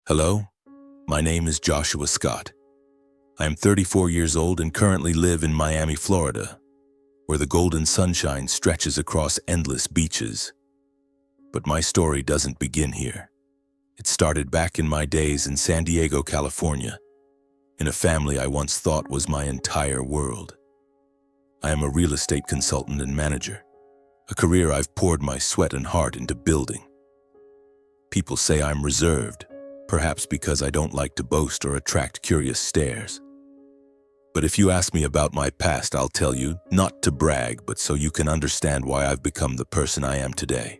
Hello, my name is Joshua Scott. I am 34 years old and currently live in Miami, Florida, where the golden sunshine stretches across endless beaches. But my story doesn't begin here. It started back in my days in San Diego, California, in a family I once thought was my entire world. I am a real estate consultant and manager, a career I've poured my sweat and heart into building. People say I'm reserved, perhaps because I don't like to boast or attract curious stares. But if you ask me about my past, I'll tell you, not to brag, but so you can understand why I've become the person I am today.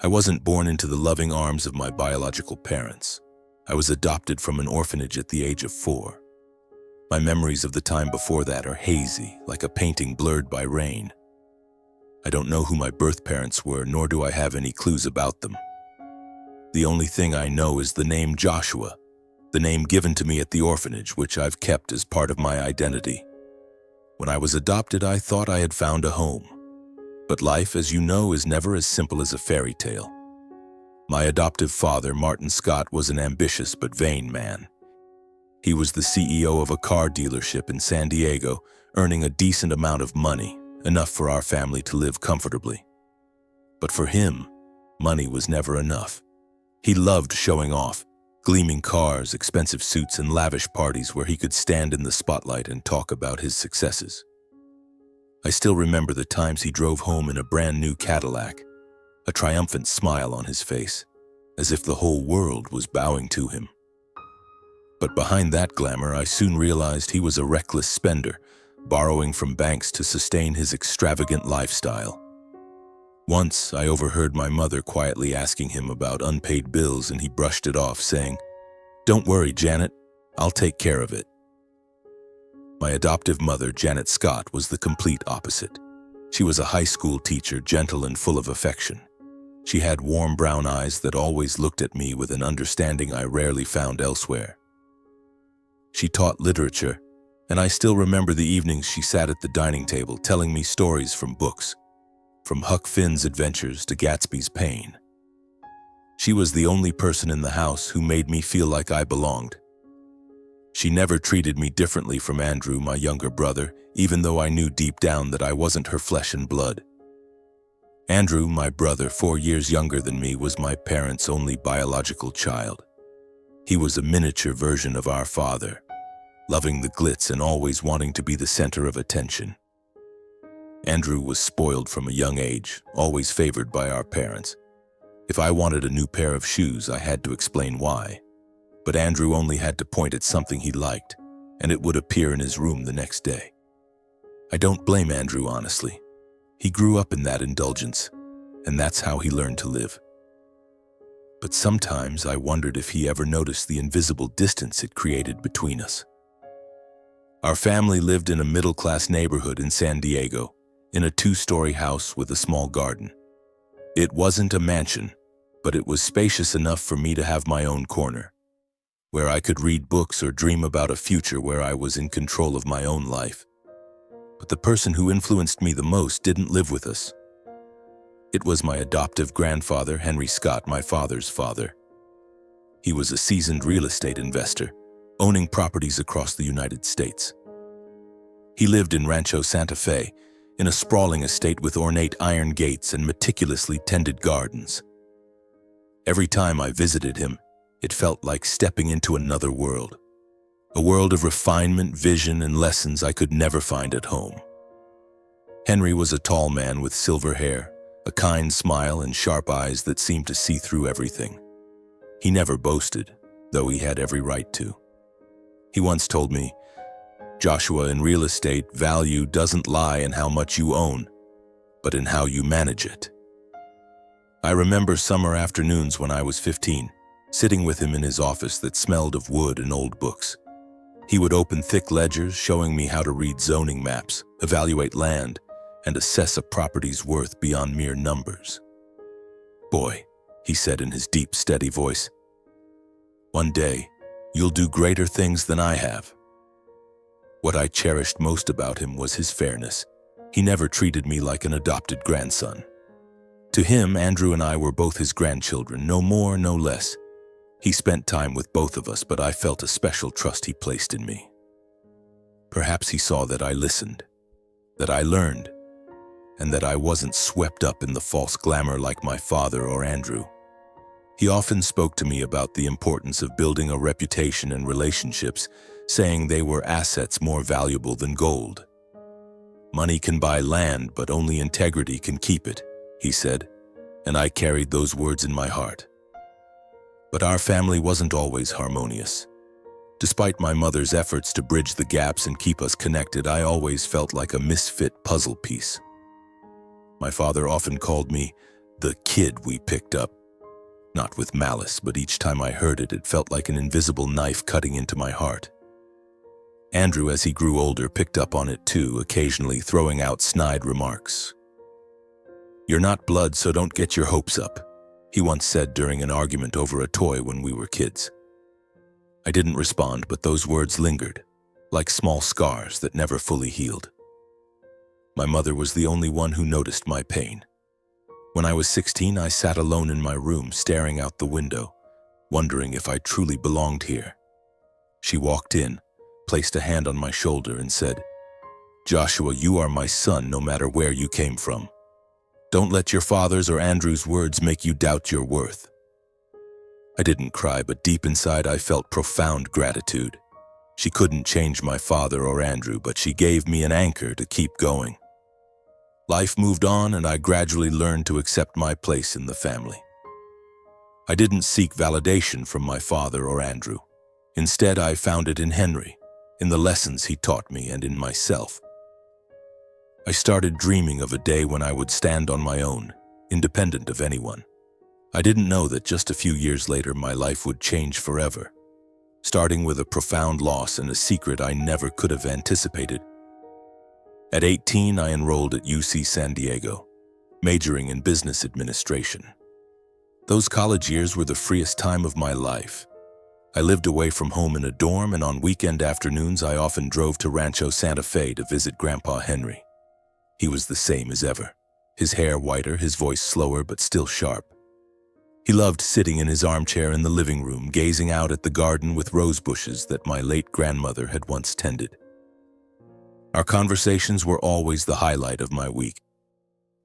I wasn't born into the loving arms of my biological parents. I was adopted from an orphanage at the age of 4. My memories of the time before that are hazy, like a painting blurred by rain. I don't know who my birth parents were, nor do I have any clues about them. The only thing I know is the name Joshua, the name given to me at the orphanage, which I've kept as part of my identity. When I was adopted, I thought I had found a home. But life, as you know, is never as simple as a fairy tale. My adoptive father, Martin Scott, was an ambitious but vain man. He was the CEO of a car dealership in San Diego, earning a decent amount of money, enough for our family to live comfortably. But for him, money was never enough. He loved showing off, gleaming cars, expensive suits, and lavish parties where he could stand in the spotlight and talk about his successes. I still remember the times he drove home in a brand new Cadillac, a triumphant smile on his face, as if the whole world was bowing to him. But behind that glamour, I soon realized he was a reckless spender, borrowing from banks to sustain his extravagant lifestyle. Once, I overheard my mother quietly asking him about unpaid bills, and he brushed it off, saying, "Don't worry, Janet, I'll take care of it." My adoptive mother, Janet Scott, was the complete opposite. She was a high school teacher, gentle and full of affection. She had warm brown eyes that always looked at me with an understanding I rarely found elsewhere. She taught literature, and I still remember the evenings she sat at the dining table telling me stories from books, from Huck Finn's adventures to Gatsby's pain. She was the only person in the house who made me feel like I belonged. She never treated me differently from Andrew, my younger brother, even though I knew deep down that I wasn't her flesh and blood. Andrew, my brother, 4 years younger than me, was my parents' only biological child. He was a miniature version of our father, loving the glitz and always wanting to be the center of attention. Andrew was spoiled from a young age, always favored by our parents. If I wanted a new pair of shoes, I had to explain why. But Andrew only had to point at something he liked, and it would appear in his room the next day. I don't blame Andrew, honestly. He grew up in that indulgence, and that's how he learned to live. But sometimes I wondered if he ever noticed the invisible distance it created between us. Our family lived in a middle-class neighborhood in San Diego, in a 2-story house with a small garden. It wasn't a mansion, but it was spacious enough for me to have my own corner, where I could read books or dream about a future where I was in control of my own life. But the person who influenced me the most didn't live with us. It was my adoptive grandfather, Henry Scott, my father's father. He was a seasoned real estate investor, owning properties across the United States. He lived in Rancho Santa Fe, in a sprawling estate with ornate iron gates and meticulously tended gardens. Every time I visited him, it felt like stepping into another world, a world of refinement, vision, and lessons I could never find at home. Henry was a tall man with silver hair, a kind smile, and sharp eyes that seemed to see through everything. He never boasted, though he had every right to. He once told me, "Joshua, in real estate, value doesn't lie in how much you own, but in how you manage it." I remember summer afternoons when I was 15, sitting with him in his office that smelled of wood and old books. He would open thick ledgers showing me how to read zoning maps, evaluate land, and assess a property's worth beyond mere numbers. "Boy," he said in his deep, steady voice, "one day, you'll do greater things than I have." What I cherished most about him was his fairness. He never treated me like an adopted grandson. To him, Andrew and I were both his grandchildren, no more, no less. He spent time with both of us, but I felt a special trust he placed in me. Perhaps he saw that I listened, that I learned, and that I wasn't swept up in the false glamour like my father or Andrew. He often spoke to me about the importance of building a reputation and relationships, saying they were assets more valuable than gold. Money can buy land, but only integrity can keep it, he said, and I carried those words in my heart. But our family wasn't always harmonious. Despite my mother's efforts to bridge the gaps and keep us connected, I always felt like a misfit puzzle piece. My father often called me the kid we picked up. Not with malice, but each time I heard it, it felt like an invisible knife cutting into my heart. Andrew, as he grew older, picked up on it too, occasionally throwing out snide remarks. "You're not blood, so don't get your hopes up," he once said during an argument over a toy when we were kids. I didn't respond, but those words lingered, like small scars that never fully healed. My mother was the only one who noticed my pain. When I was 16, I sat alone in my room, staring out the window, wondering if I truly belonged here. She walked in, placed a hand on my shoulder, and said, "Joshua, you are my son no matter where you came from. Don't let your father's or Andrew's words make you doubt your worth." I didn't cry, but deep inside I felt profound gratitude. She couldn't change my father or Andrew, but she gave me an anchor to keep going. Life moved on, and I gradually learned to accept my place in the family. I didn't seek validation from my father or Andrew. Instead, I found it in Henry, in the lessons he taught me, and in myself. I started dreaming of a day when I would stand on my own, independent of anyone. I didn't know that just a few years later my life would change forever, starting with a profound loss and a secret I never could have anticipated. At 18, I enrolled at UC San Diego, majoring in business administration. Those college years were the freest time of my life. I lived away from home in a dorm, and on weekend afternoons I often drove to Rancho Santa Fe to visit Grandpa Henry. He was the same as ever, his hair whiter, his voice slower but still sharp. He loved sitting in his armchair in the living room, gazing out at the garden with rose bushes that my late grandmother had once tended. Our conversations were always the highlight of my week.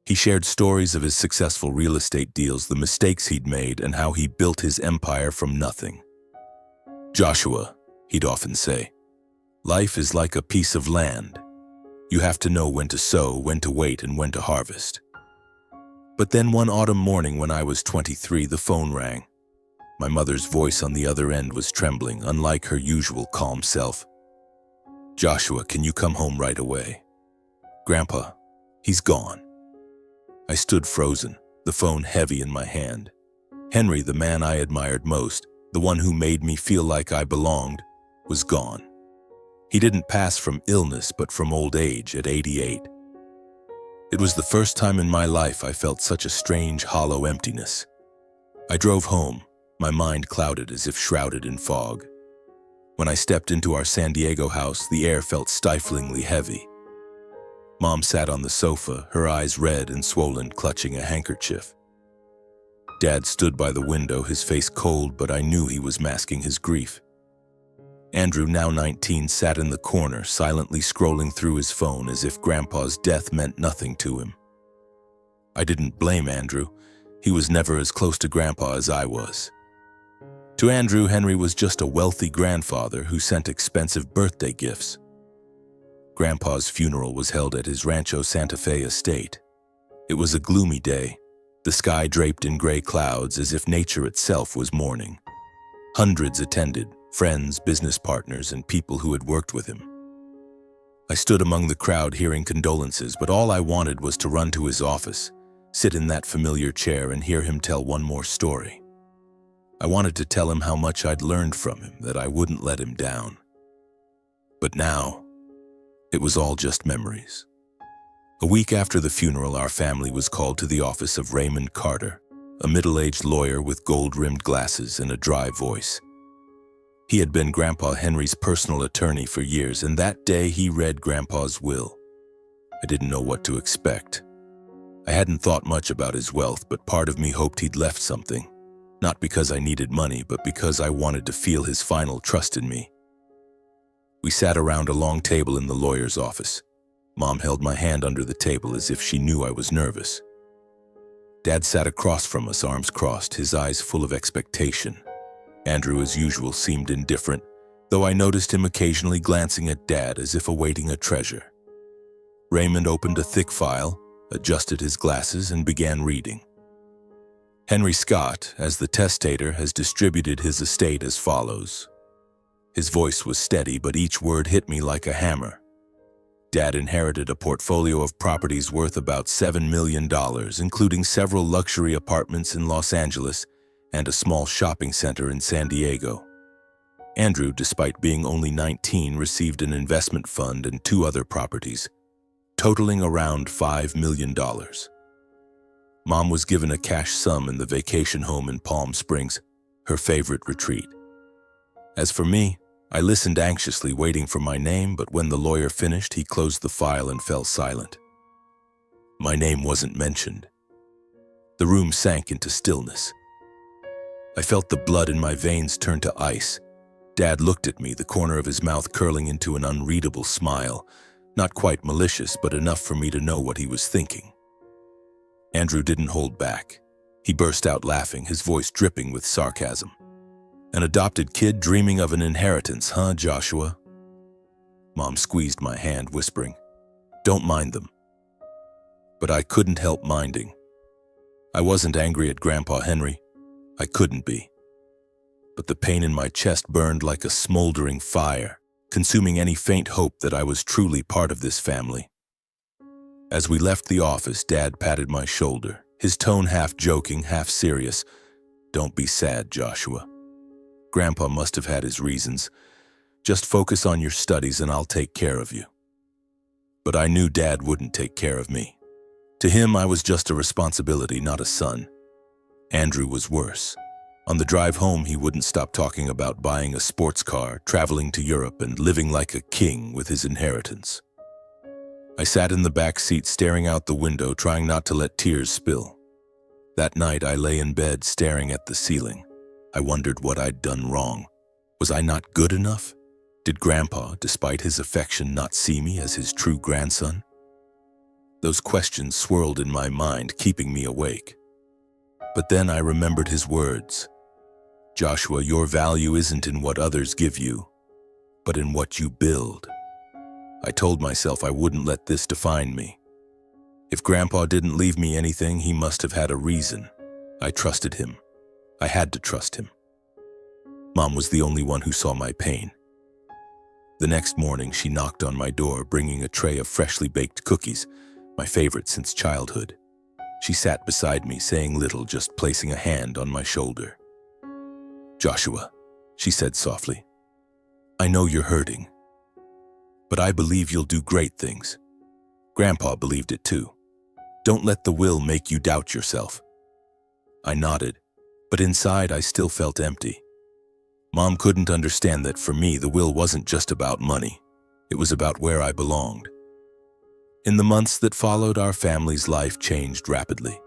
He shared stories of his successful real estate deals, the mistakes he'd made, and how he built his empire from nothing. "Joshua," he'd often say, "life is like a piece of land. You have to know when to sow, when to wait, and when to harvest." But then one autumn morning when I was 23, the phone rang. My mother's voice on the other end was trembling, unlike her usual calm self. "Joshua, can you come home right away? Grandpa, he's gone." I stood frozen, the phone heavy in my hand. Henry, the man I admired most, the one who made me feel like I belonged, was gone. He didn't pass from illness, but from old age at 88. It was the first time in my life I felt such a strange, hollow emptiness. I drove home, my mind clouded as if shrouded in fog. When I stepped into our San Diego house, the air felt stiflingly heavy. Mom sat on the sofa, her eyes red and swollen, clutching a handkerchief. Dad stood by the window, his face cold, but I knew he was masking his grief. Andrew, now 19, sat in the corner, silently scrolling through his phone as if Grandpa's death meant nothing to him. I didn't blame Andrew. He was never as close to Grandpa as I was. To Andrew, Henry was just a wealthy grandfather who sent expensive birthday gifts. Grandpa's funeral was held at his Rancho Santa Fe estate. It was a gloomy day, the sky draped in gray clouds as if nature itself was mourning. Hundreds attended, friends, business partners, and people who had worked with him. I stood among the crowd hearing condolences, but all I wanted was to run to his office, sit in that familiar chair, and hear him tell one more story. I wanted to tell him how much I'd learned from him, that I wouldn't let him down. But now, it was all just memories. A week after the funeral, our family was called to the office of Raymond Carter, a middle-aged lawyer with gold-rimmed glasses and a dry voice. He had been Grandpa Henry's personal attorney for years, and that day he read Grandpa's will. I didn't know what to expect. I hadn't thought much about his wealth, but part of me hoped he'd left something. not because I needed money, but because I wanted to feel his final trust in me. We sat around a long table in the lawyer's office. Mom held my hand under the table as if she knew I was nervous. Dad sat across from us, arms crossed, his eyes full of expectation. Andrew, as usual, seemed indifferent, though I noticed him occasionally glancing at Dad as if awaiting a treasure. Raymond opened a thick file, adjusted his glasses, and began reading. Henry Scott, as the testator, has distributed his estate as follows. His voice was steady, but each word hit me like a hammer. Dad inherited a portfolio of properties worth about $7 million, including several luxury apartments in Los Angeles and a small shopping center in San Diego. Andrew, despite being only 19, received an investment fund and 2 other properties, totaling around $5 million. Mom was given a cash sum in the vacation home in Palm Springs, her favorite retreat. As for me, I listened anxiously, waiting for my name, but when the lawyer finished, he closed the file and fell silent. My name wasn't mentioned. The room sank into stillness. I felt the blood in my veins turn to ice. Dad looked at me, the corner of his mouth curling into an unreadable smile, not quite malicious, but enough for me to know what he was thinking. Andrew didn't hold back. He burst out laughing, his voice dripping with sarcasm. An adopted kid dreaming of an inheritance, huh, Joshua? Mom squeezed my hand, whispering, "Don't mind them." But I couldn't help minding. I wasn't angry at Grandpa Henry. I couldn't be. But the pain in my chest burned like a smoldering fire, consuming any faint hope that I was truly part of this family. As we left the office, Dad patted my shoulder, his tone half joking, half serious. "Don't be sad, Joshua. Grandpa must have had his reasons. Just focus on your studies and I'll take care of you." But I knew Dad wouldn't take care of me. To him, I was just a responsibility, not a son. Andrew was worse. On the drive home, he wouldn't stop talking about buying a sports car, traveling to Europe, and living like a king with his inheritance. I sat in the back seat staring out the window, trying not to let tears spill. That night, I lay in bed staring at the ceiling. I wondered what I'd done wrong. Was I not good enough? Did Grandpa, despite his affection, not see me as his true grandson? Those questions swirled in my mind, keeping me awake. But then I remembered his words. "Joshua, your value isn't in what others give you, but in what you build." I told myself I wouldn't let this define me. If Grandpa didn't leave me anything, he must have had a reason. I trusted him. I had to trust him. Mom was the only one who saw my pain. The next morning, she knocked on my door, bringing a tray of freshly baked cookies, my favorite since childhood. She sat beside me, saying little, just placing a hand on my shoulder. "Joshua," she said softly, "I know you're hurting, but I believe you'll do great things. Grandpa believed it too. Don't let the will make you doubt yourself." I nodded, but inside I still felt empty. Mom couldn't understand that for me, the will wasn't just about money. It was about where I belonged. In the months that followed, our family's life changed rapidly.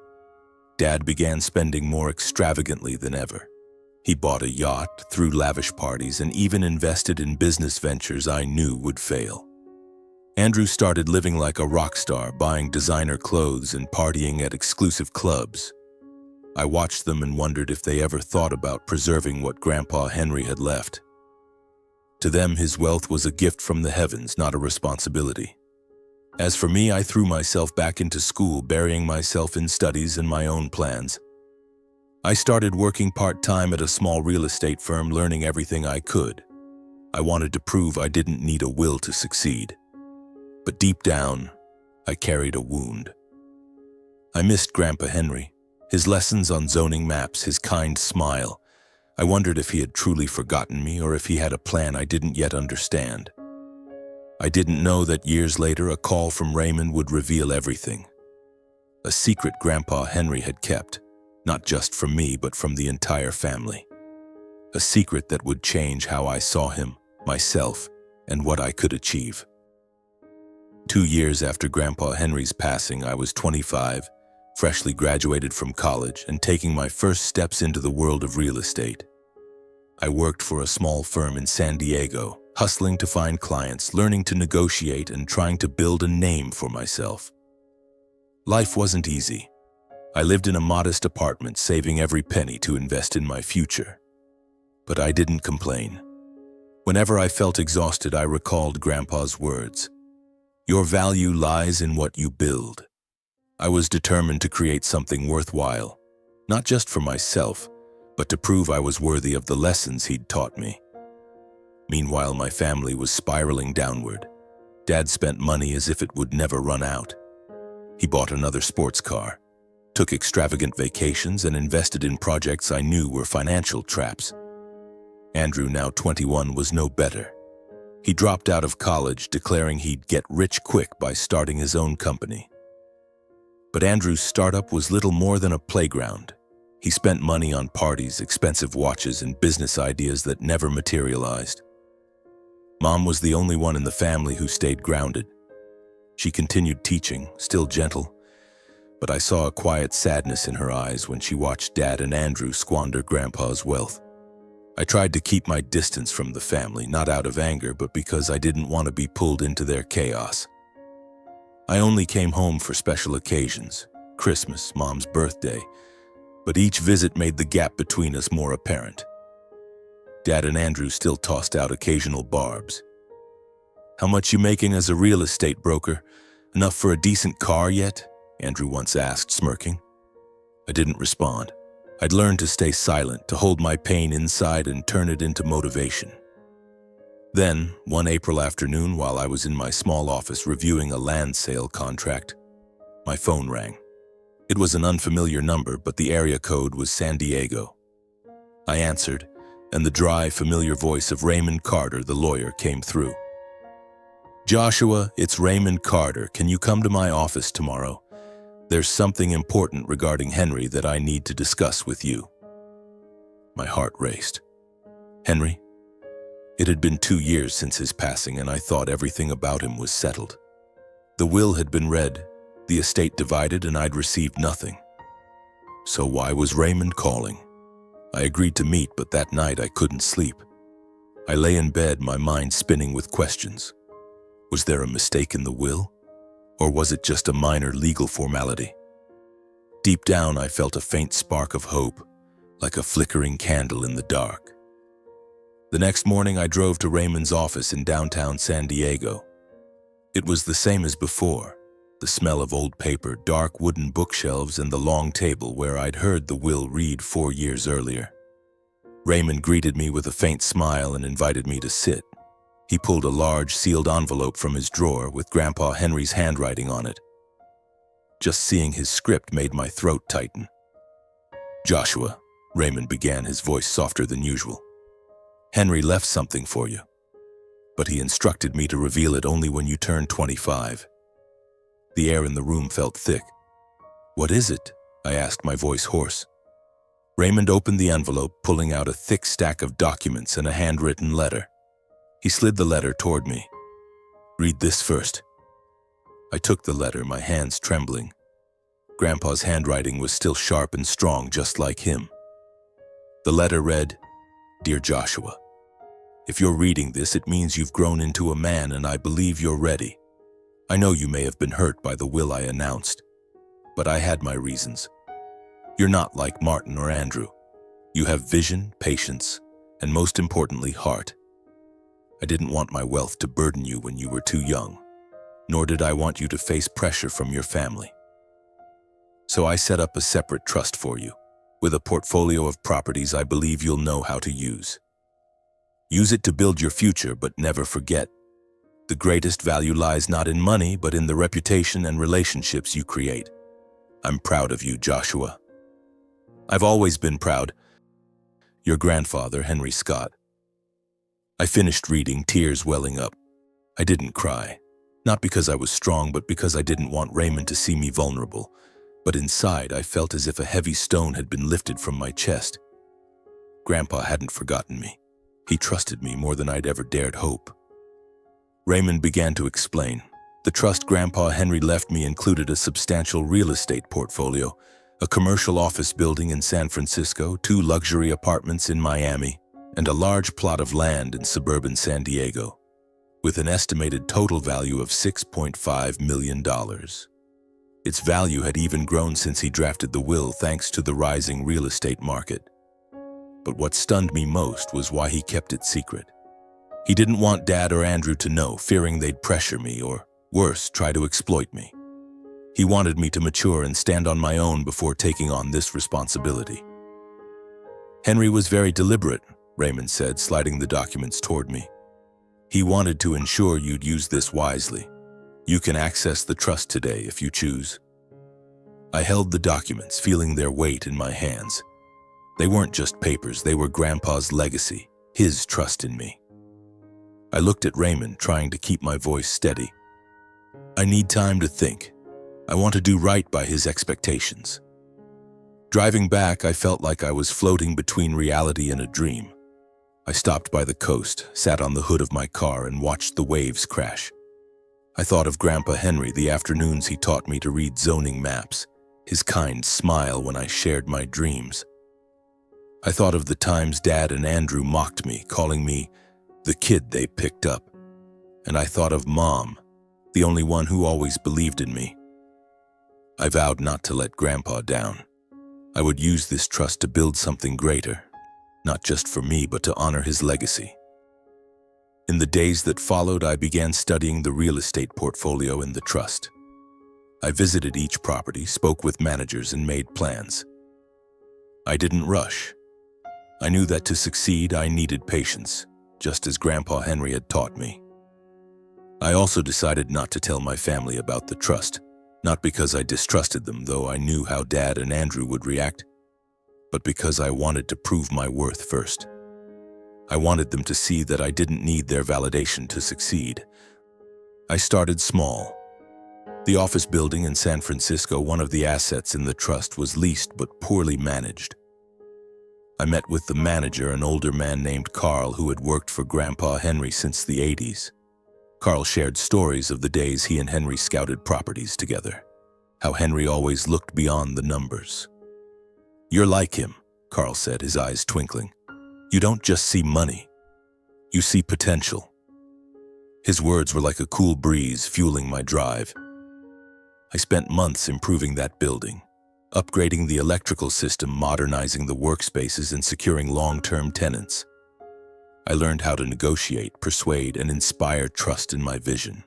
Dad began spending more extravagantly than ever. He bought a yacht, threw lavish parties, and even invested in business ventures I knew would fail. Andrew started living like a rock star, buying designer clothes and partying at exclusive clubs. I watched them and wondered if they ever thought about preserving what Grandpa Henry had left. To them, his wealth was a gift from the heavens, not a responsibility. As for me, I threw myself back into school, burying myself in studies and my own plans. I started working part-time at a small real estate firm, learning everything I could. I wanted to prove I didn't need a will to succeed. But deep down, I carried a wound. I missed Grandpa Henry, his lessons on zoning maps, his kind smile. I wondered if he had truly forgotten me or if he had a plan I didn't yet understand. I didn't know that years later a call from Raymond would reveal everything. A secret Grandpa Henry had kept, not just from me but from the entire family. A secret that would change how I saw him, myself, and what I could achieve. 2 years after Grandpa Henry's passing, I was 25, freshly graduated from college and taking my first steps into the world of real estate. I worked for a small firm in San Diego, hustling to find clients, learning to negotiate, and trying to build a name for myself. Life wasn't easy. I lived in a modest apartment, saving every penny to invest in my future. But I didn't complain. Whenever I felt exhausted, I recalled Grandpa's words. Your value lies in what you build. I was determined to create something worthwhile, not just for myself, but to prove I was worthy of the lessons he'd taught me. Meanwhile, my family was spiraling downward. Dad spent money as if it would never run out. He bought another sports car, took extravagant vacations, and invested in projects I knew were financial traps. Andrew, now 21, was no better. He dropped out of college, declaring he'd get rich quick by starting his own company. But Andrew's startup was little more than a playground. He spent money on parties, expensive watches, and business ideas that never materialized. Mom was the only one in the family who stayed grounded. She continued teaching, still gentle, but I saw a quiet sadness in her eyes when she watched Dad and Andrew squander Grandpa's wealth. I tried to keep my distance from the family, not out of anger, but because I didn't want to be pulled into their chaos. I only came home for special occasions, Christmas, Mom's birthday, but each visit made the gap between us more apparent. Dad and Andrew still tossed out occasional barbs. How much you making as a real estate broker? Enough for a decent car yet? Andrew once asked, smirking. I didn't respond. I'd learned to stay silent, to hold my pain inside and turn it into motivation. Then, one April afternoon, while I was in my small office reviewing a land sale contract, my phone rang. It was an unfamiliar number, but the area code was San Diego. I answered, and the dry, familiar voice of Raymond Carter, the lawyer, came through. Joshua, it's Raymond Carter. Can you come to my office tomorrow? There's something important regarding Henry that I need to discuss with you. My heart raced. Henry? It had been 2 years since his passing, and I thought everything about him was settled. The will had been read, the estate divided, and I'd received nothing. So why was Raymond calling? I agreed to meet, but that night I couldn't sleep. I lay in bed, my mind spinning with questions. Was there a mistake in the will? Or was it just a minor legal formality? Deep down, I felt a faint spark of hope, like a flickering candle in the dark. The next morning, I drove to Raymond's office in downtown San Diego. It was the same as before, the smell of old paper, dark wooden bookshelves, and the long table where I'd heard the will read 4 years earlier. Raymond greeted me with a faint smile and invited me to sit. He pulled a large, sealed envelope from his drawer with Grandpa Henry's handwriting on it. Just seeing his script made my throat tighten. Joshua, Raymond began, his voice softer than usual. Henry left something for you, but he instructed me to reveal it only when you turn 25. The air in the room felt thick. What is it? I asked, my voice hoarse. Raymond opened the envelope, pulling out a thick stack of documents and a handwritten letter. He slid the letter toward me. Read this first. I took the letter, my hands trembling. Grandpa's handwriting was still sharp and strong, just like him. The letter read, Dear Joshua, if you're reading this, it means you've grown into a man, and I believe you're ready. I know you may have been hurt by the will I announced, but I had my reasons. You're not like Martin or Andrew. You have vision, patience, and most importantly, heart. I didn't want my wealth to burden you when you were too young, nor did I want you to face pressure from your family. So I set up a separate trust for you, with a portfolio of properties I believe you'll know how to use. Use it to build your future, but never forget. The greatest value lies not in money, but in the reputation and relationships you create. I'm proud of you, Joshua. I've always been proud. Your grandfather, Henry Scott. I finished reading, tears welling up. I didn't cry, not because I was strong, but because I didn't want Raymond to see me vulnerable. But inside, I felt as if a heavy stone had been lifted from my chest. Grandpa hadn't forgotten me. He trusted me more than I'd ever dared hope. Raymond began to explain. The trust Grandpa Henry left me included a substantial real estate portfolio, a commercial office building in San Francisco, 2 luxury apartments in Miami, and a large plot of land in suburban San Diego, with an estimated total value of $6.5 million. Its value had even grown since he drafted the will thanks to the rising real estate market. But what stunned me most was why he kept it secret. He didn't want Dad or Andrew to know, fearing they'd pressure me or, worse, try to exploit me. He wanted me to mature and stand on my own before taking on this responsibility. Henry was very deliberate, Raymond said, sliding the documents toward me. He wanted to ensure you'd use this wisely. You can access the trust today if you choose. I held the documents, feeling their weight in my hands. They weren't just papers, they were Grandpa's legacy, his trust in me. I looked at Raymond, trying to keep my voice steady. I need time to think. I want to do right by his expectations. Driving back, I felt like I was floating between reality and a dream. I stopped by the coast, sat on the hood of my car, and watched the waves crash. I thought of Grandpa Henry, the afternoons he taught me to read zoning maps, his kind smile when I shared my dreams. I thought of the times Dad and Andrew mocked me, calling me the kid they picked up. And I thought of Mom, the only one who always believed in me. I vowed not to let Grandpa down. I would use this trust to build something greater, not just for me, but to honor his legacy. In the days that followed, I began studying the real estate portfolio in the trust. I visited each property, spoke with managers, and made plans. I didn't rush. I knew that to succeed, I needed patience, just as Grandpa Henry had taught me. I also decided not to tell my family about the trust, not because I distrusted them, though I knew how Dad and Andrew would react, but because I wanted to prove my worth first. I wanted them to see that I didn't need their validation to succeed. I started small. The office building in San Francisco, one of the assets in the trust, was leased but poorly managed. I met with the manager, an older man named Carl, who had worked for Grandpa Henry since the 80s. Carl shared stories of the days he and Henry scouted properties together, how Henry always looked beyond the numbers. "You're like him," Carl said, his eyes twinkling. "You don't just see money, you see potential." His words were like a cool breeze fueling my drive. I spent months improving that building, upgrading the electrical system, modernizing the workspaces, and securing long-term tenants. I learned how to negotiate, persuade, and inspire trust in my vision.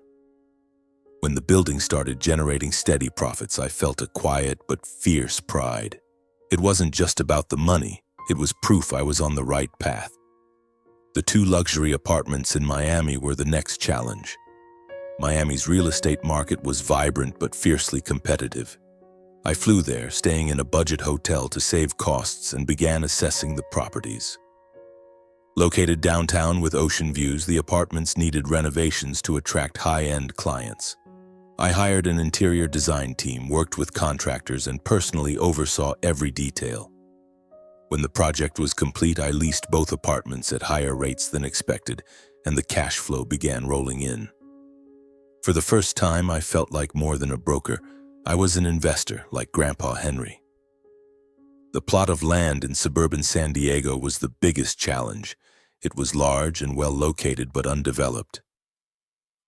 When the building started generating steady profits, I felt a quiet but fierce pride. It wasn't just about the money, it was proof I was on the right path. The 2 luxury apartments in Miami were the next challenge. Miami's real estate market was vibrant but fiercely competitive. I flew there, staying in a budget hotel to save costs, and began assessing the properties. Located downtown with ocean views, the apartments needed renovations to attract high-end clients. I hired an interior design team, worked with contractors, and personally oversaw every detail. When the project was complete, I leased both apartments at higher rates than expected, and the cash flow began rolling in. For the first time, I felt like more than a broker. I was an investor, like Grandpa Henry. The plot of land in suburban San Diego was the biggest challenge. It was large and well located but undeveloped.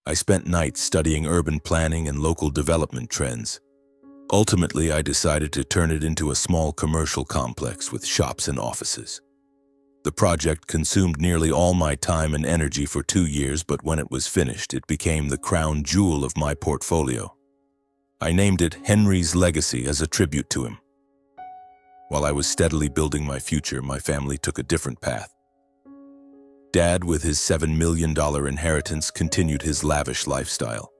I spent nights studying urban planning and local development trends. Ultimately, I decided to turn it into a small commercial complex with shops and offices. The project consumed nearly all my time and energy for 2 years, but when it was finished, it became the crown jewel of my portfolio. I named it Henry's Legacy as a tribute to him. While I was steadily building my future, my family took a different path. Dad, with his $7 million inheritance, continued his lavish lifestyle.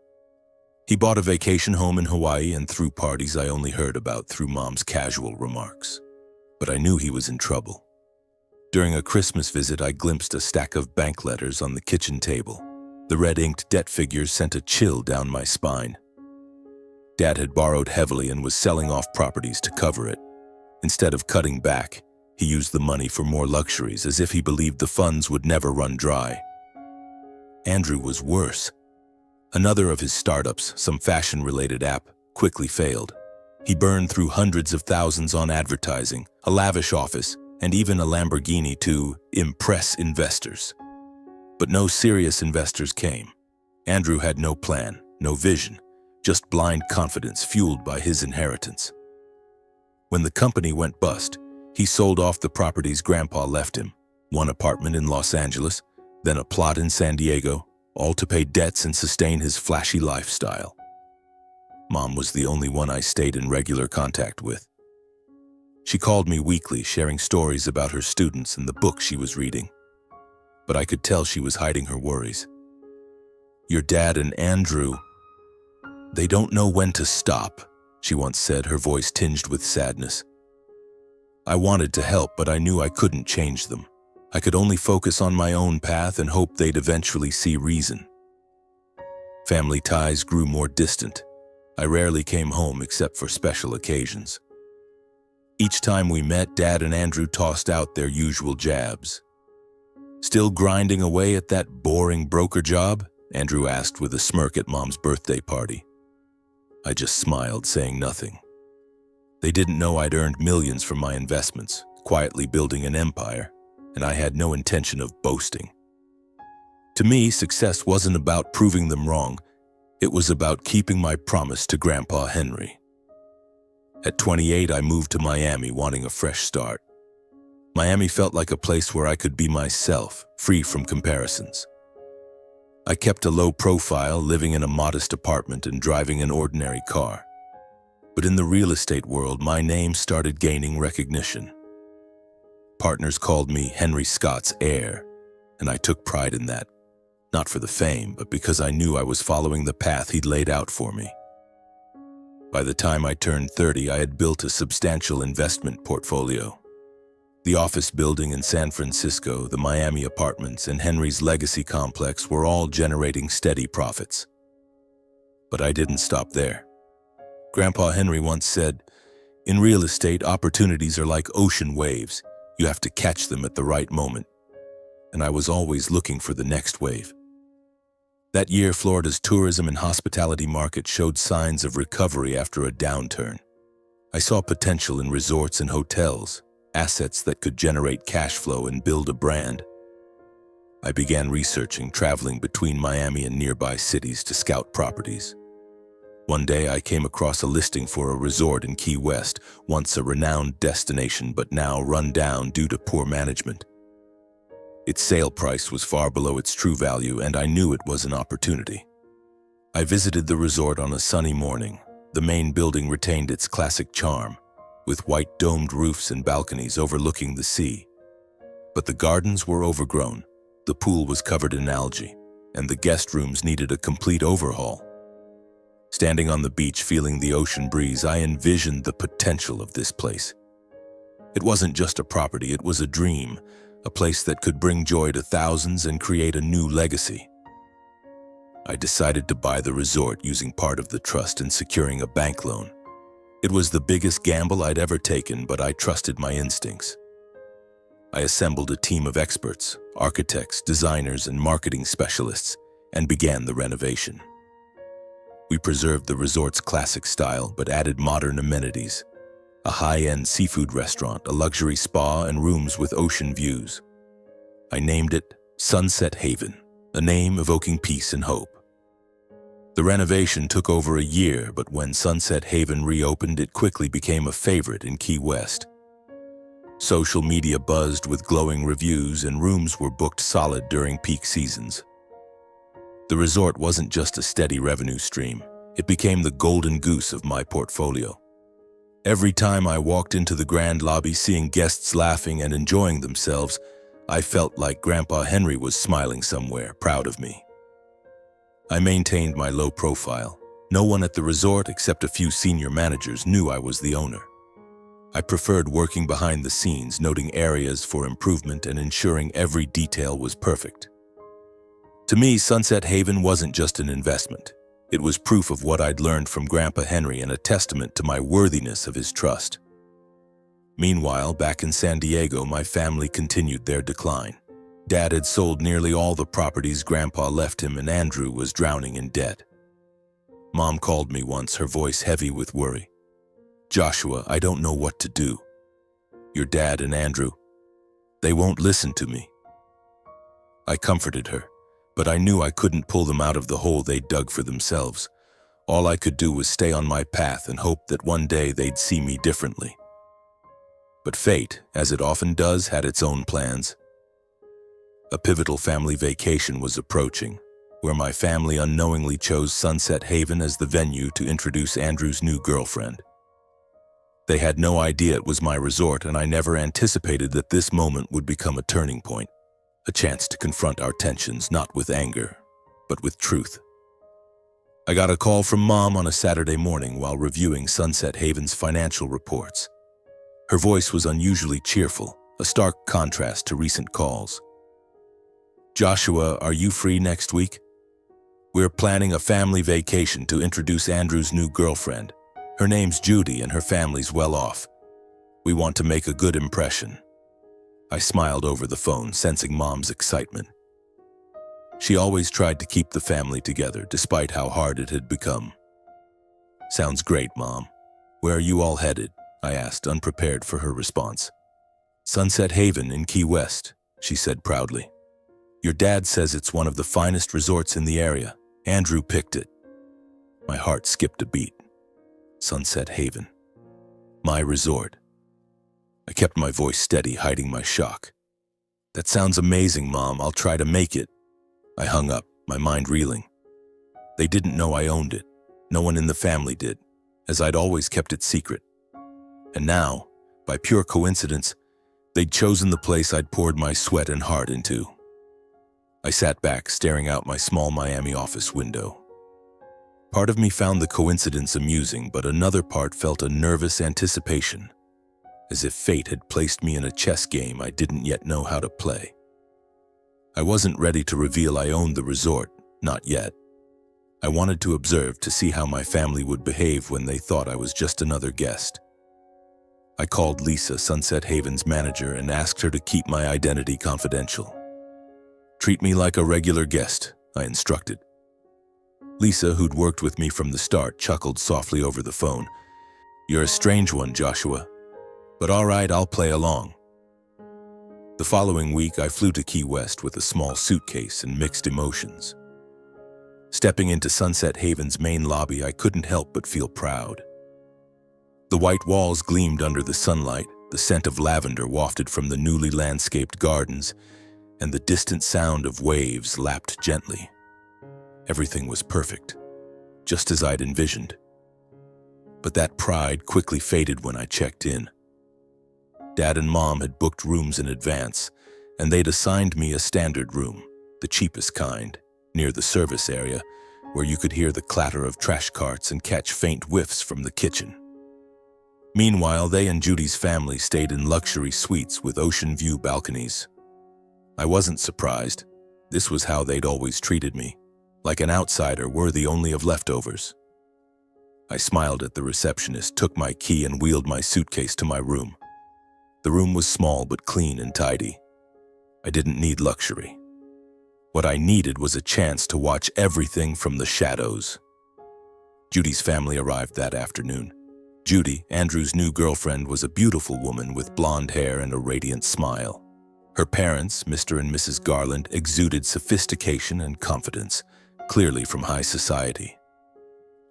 He bought a vacation home in Hawaii and threw parties I only heard about through Mom's casual remarks. But I knew he was in trouble. During a Christmas visit, I glimpsed a stack of bank letters on the kitchen table. The red-inked debt figures sent a chill down my spine. Dad had borrowed heavily and was selling off properties to cover it. Instead of cutting back, he used the money for more luxuries, as if he believed the funds would never run dry. Andrew was worse. Another of his startups, some fashion-related app, quickly failed. He burned through hundreds of thousands on advertising, a lavish office, and even a Lamborghini to impress investors. But no serious investors came. Andrew had no plan, no vision, just blind confidence fueled by his inheritance. When the company went bust, he sold off the properties Grandpa left him, one apartment in Los Angeles, then a plot in San Diego, all to pay debts and sustain his flashy lifestyle. Mom was the only one I stayed in regular contact with. She called me weekly, sharing stories about her students and the books she was reading. But I could tell she was hiding her worries. "Your dad and Andrew, they don't know when to stop," she once said, her voice tinged with sadness. I wanted to help, but I knew I couldn't change them. I could only focus on my own path and hope they'd eventually see reason. Family ties grew more distant. I rarely came home except for special occasions. Each time we met, Dad and Andrew tossed out their usual jabs. "Still grinding away at that boring broker job?" Andrew asked with a smirk at Mom's birthday party. I just smiled, saying nothing. They didn't know I'd earned millions from my investments, quietly building an empire, and I had no intention of boasting. To me, success wasn't about proving them wrong. It was about keeping my promise to Grandpa Henry. At 28, I moved to Miami, wanting a fresh start. Miami felt like a place where I could be myself, free from comparisons. I kept a low profile, living in a modest apartment and driving an ordinary car. But in the real estate world, my name started gaining recognition. Partners called me Henry Scott's heir, and I took pride in that. Not for the fame, but because I knew I was following the path he'd laid out for me. By the time I turned 30, I had built a substantial investment portfolio. The office building in San Francisco, the Miami apartments, and Henry's legacy complex were all generating steady profits. But I didn't stop there. Grandpa Henry once said, "In real estate, opportunities are like ocean waves. You have to catch them at the right moment." And I was always looking for the next wave. That year, Florida's tourism and hospitality market showed signs of recovery after a downturn. I saw potential in resorts and hotels, assets that could generate cash flow and build a brand. I began researching, traveling between Miami and nearby cities to scout properties. One day, I came across a listing for a resort in Key West, once a renowned destination but now run down due to poor management. Its sale price was far below its true value, and I knew it was an opportunity. I visited the resort on a sunny morning. The main building retained its classic charm, with white domed roofs and balconies overlooking the sea. But the gardens were overgrown, the pool was covered in algae, and the guest rooms needed a complete overhaul. Standing on the beach, feeling the ocean breeze, I envisioned the potential of this place. It wasn't just a property, it was a dream, a place that could bring joy to thousands and create a new legacy. I decided to buy the resort using part of the trust and securing a bank loan. It was the biggest gamble I'd ever taken, but I trusted my instincts. I assembled a team of experts, architects, designers, and marketing specialists, and began the renovation. We preserved the resort's classic style, but added modern amenities. A high-end seafood restaurant, a luxury spa, and rooms with ocean views. I named it Sunset Haven, a name evoking peace and hope. The renovation took over a year, but when Sunset Haven reopened, it quickly became a favorite in Key West. Social media buzzed with glowing reviews, and rooms were booked solid during peak seasons. The resort wasn't just a steady revenue stream. It became the golden goose of my portfolio. Every time I walked into the grand lobby, seeing guests laughing and enjoying themselves, I felt like Grandpa Henry was smiling somewhere, proud of me. I maintained my low profile. No one at the resort, except a few senior managers, knew I was the owner. I preferred working behind the scenes, noting areas for improvement and ensuring every detail was perfect. To me, Sunset Haven wasn't just an investment. It was proof of what I'd learned from Grandpa Henry and a testament to my worthiness of his trust. Meanwhile, back in San Diego, my family continued their decline. Dad had sold nearly all the properties Grandpa left him, and Andrew was drowning in debt. Mom called me once, her voice heavy with worry. "Joshua, I don't know what to do. Your dad and Andrew, they won't listen to me." I comforted her, but I knew I couldn't pull them out of the hole they'd dug for themselves. All I could do was stay on my path and hope that one day they'd see me differently. But fate, as it often does, had its own plans. A pivotal family vacation was approaching, where my family unknowingly chose Sunset Haven as the venue to introduce Andrew's new girlfriend. They had no idea it was my resort, and I never anticipated that this moment would become a turning point, a chance to confront our tensions not with anger, but with truth. I got a call from Mom on a Saturday morning while reviewing Sunset Haven's financial reports. Her voice was unusually cheerful, a stark contrast to recent calls. "Joshua, are you free next week? We're planning a family vacation to introduce Andrew's new girlfriend. Her name's Judy and her family's well off. We want to make a good impression." I smiled over the phone, sensing Mom's excitement. She always tried to keep the family together, despite how hard it had become. "Sounds great, Mom. Where are you all headed?" I asked, unprepared for her response. "Sunset Haven in Key West," she said proudly. "Your dad says it's one of the finest resorts in the area. Andrew picked it." My heart skipped a beat. Sunset Haven. My resort. I kept my voice steady, hiding my shock. "That sounds amazing, Mom. I'll try to make it." I hung up, my mind reeling. They didn't know I owned it. No one in the family did, as I'd always kept it secret. And now, by pure coincidence, they'd chosen the place I'd poured my sweat and heart into. I sat back, staring out my small Miami office window. Part of me found the coincidence amusing, but another part felt a nervous anticipation, as if fate had placed me in a chess game I didn't yet know how to play. I wasn't ready to reveal I owned the resort, not yet. I wanted to observe to see how my family would behave when they thought I was just another guest. I called Lisa, Sunset Haven's manager, and asked her to keep my identity confidential. "Treat me like a regular guest," I instructed. Lisa, who'd worked with me from the start, chuckled softly over the phone. "You're a strange one, Joshua. But all right, I'll play along." The following week, I flew to Key West with a small suitcase and mixed emotions. Stepping into Sunset Haven's main lobby, I couldn't help but feel proud. The white walls gleamed under the sunlight, the scent of lavender wafted from the newly landscaped gardens, and the distant sound of waves lapped gently. Everything was perfect, just as I'd envisioned. But that pride quickly faded when I checked in. Dad and Mom had booked rooms in advance, and they'd assigned me a standard room, the cheapest kind, near the service area, where you could hear the clatter of trash carts and catch faint whiffs from the kitchen. Meanwhile, they and Judy's family stayed in luxury suites with ocean view balconies. I wasn't surprised. This was how they'd always treated me, like an outsider worthy only of leftovers. I smiled at the receptionist, took my key, and wheeled my suitcase to my room. The room was small but clean and tidy. I didn't need luxury. What I needed was a chance to watch everything from the shadows. Judy's family arrived that afternoon. Judy, Andrew's new girlfriend, was a beautiful woman with blonde hair and a radiant smile. Her parents, Mr. and Mrs. Garland, exuded sophistication and confidence, clearly from high society.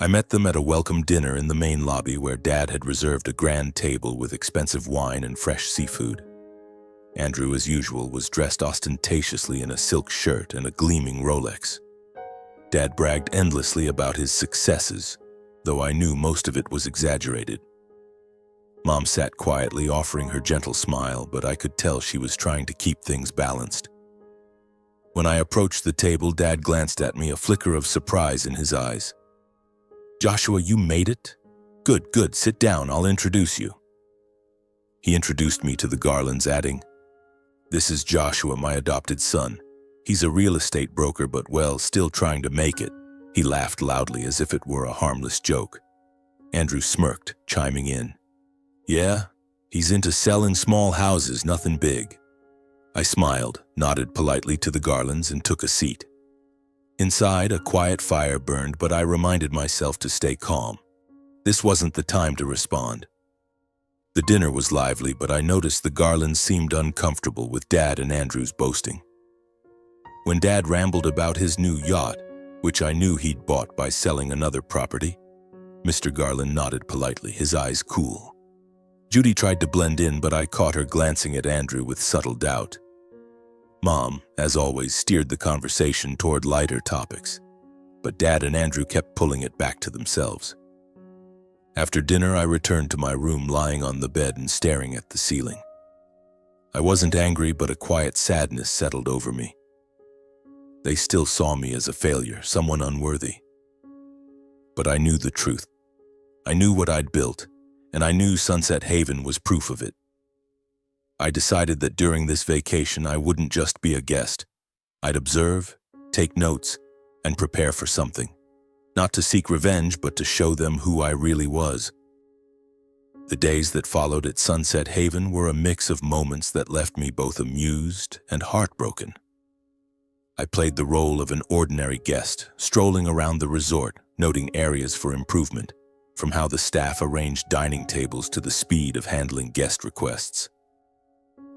I met them at a welcome dinner in the main lobby where Dad had reserved a grand table with expensive wine and fresh seafood. Andrew, as usual, was dressed ostentatiously in a silk shirt and a gleaming Rolex. Dad bragged endlessly about his successes, though I knew most of it was exaggerated. Mom sat quietly, offering her gentle smile, but I could tell she was trying to keep things balanced. When I approached the table, Dad glanced at me, a flicker of surprise in his eyes. "Joshua, you made it? Good, good, sit down, I'll introduce you." He introduced me to the Garlands, adding, "This is Joshua, my adopted son. He's a real estate broker, but well, still trying to make it." He laughed loudly as if it were a harmless joke. Andrew smirked, chiming in, "Yeah, he's into selling small houses, nothing big." I smiled, nodded politely to the Garlands, and took a seat. Inside, a quiet fire burned, but I reminded myself to stay calm. This wasn't the time to respond. The dinner was lively, but I noticed the Garlands seemed uncomfortable with Dad and Andrew's boasting. When Dad rambled about his new yacht, which I knew he'd bought by selling another property, Mr. Garland nodded politely, his eyes cool. Judy tried to blend in, but I caught her glancing at Andrew with subtle doubt. Mom, as always, steered the conversation toward lighter topics, but Dad and Andrew kept pulling it back to themselves. After dinner, I returned to my room, lying on the bed and staring at the ceiling. I wasn't angry, but a quiet sadness settled over me. They still saw me as a failure, someone unworthy. But I knew the truth. I knew what I'd built, and I knew Sunset Haven was proof of it. I decided that during this vacation I wouldn't just be a guest. I'd observe, take notes, and prepare for something. Not to seek revenge, but to show them who I really was. The days that followed at Sunset Haven were a mix of moments that left me both amused and heartbroken. I played the role of an ordinary guest, strolling around the resort, noting areas for improvement, from how the staff arranged dining tables to the speed of handling guest requests.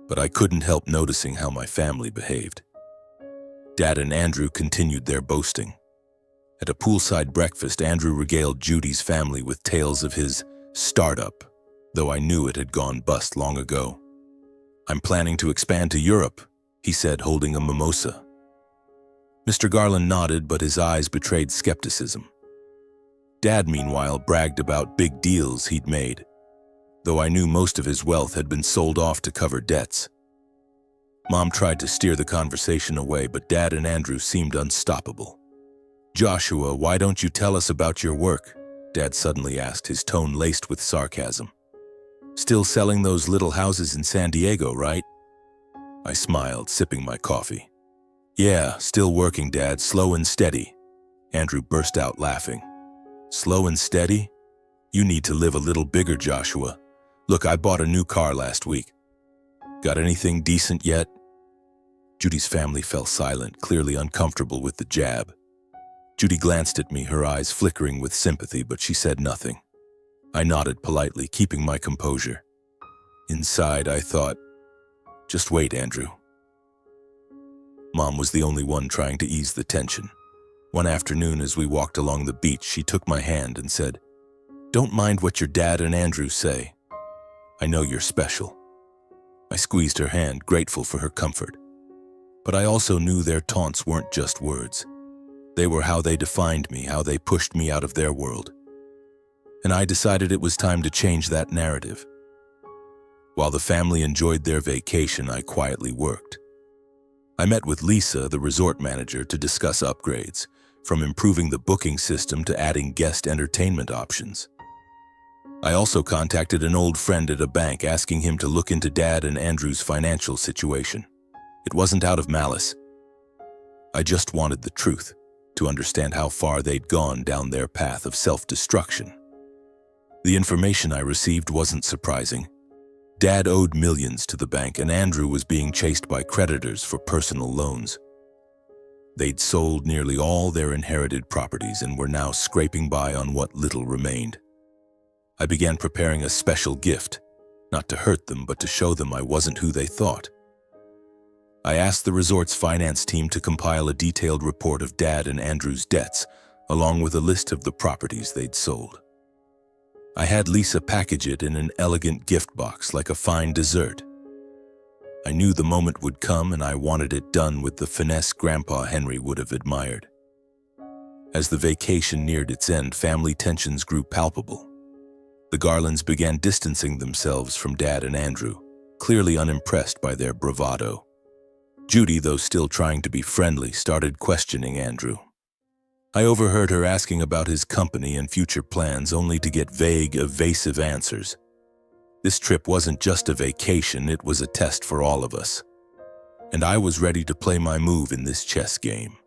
But I couldn't help noticing how my family behaved. Dad and Andrew continued their boasting. At a poolside breakfast, Andrew regaled Judy's family with tales of his startup, though I knew it had gone bust long ago. "I'm planning to expand to Europe," he said, holding a mimosa. Mr. Garland nodded, but his eyes betrayed skepticism. Dad, meanwhile, bragged about big deals he'd made, though I knew most of his wealth had been sold off to cover debts. Mom tried to steer the conversation away, but Dad and Andrew seemed unstoppable. "Joshua, why don't you tell us about your work?" Dad suddenly asked, his tone laced with sarcasm. "Still selling those little houses in San Diego, right?" I smiled, sipping my coffee. "Yeah, still working, Dad, slow and steady." Andrew burst out laughing. "Slow and steady? You need to live a little bigger, Joshua. Look, I bought a new car last week. Got anything decent yet?" Judy's family fell silent, clearly uncomfortable with the jab. Judy glanced at me, her eyes flickering with sympathy, but she said nothing. I nodded politely, keeping my composure. Inside, I thought, just wait, Andrew. Mom was the only one trying to ease the tension. One afternoon, as we walked along the beach, she took my hand and said, "Don't mind what your dad and Andrew say. I know you're special." I squeezed her hand, grateful for her comfort. But I also knew their taunts weren't just words. They were how they defined me, how they pushed me out of their world. And I decided it was time to change that narrative. While the family enjoyed their vacation, I quietly worked. I met with Lisa, the resort manager, to discuss upgrades, from improving the booking system to adding guest entertainment options. I also contacted an old friend at a bank, asking him to look into Dad and Andrew's financial situation. It wasn't out of malice. I just wanted the truth, to understand how far they'd gone down their path of self-destruction. The information I received wasn't surprising. Dad owed millions to the bank, and Andrew was being chased by creditors for personal loans. They'd sold nearly all their inherited properties and were now scraping by on what little remained. I began preparing a special gift, not to hurt them, but to show them I wasn't who they thought. I asked the resort's finance team to compile a detailed report of Dad and Andrew's debts, along with a list of the properties they'd sold. I had Lisa package it in an elegant gift box like a fine dessert. I knew the moment would come, and I wanted it done with the finesse Grandpa Henry would have admired. As the vacation neared its end, family tensions grew palpable. The Garlands began distancing themselves from Dad and Andrew, clearly unimpressed by their bravado. Judy, though still trying to be friendly, started questioning Andrew. I overheard her asking about his company and future plans, only to get vague, evasive answers. This trip wasn't just a vacation, it was a test for all of us. And I was ready to play my move in this chess game.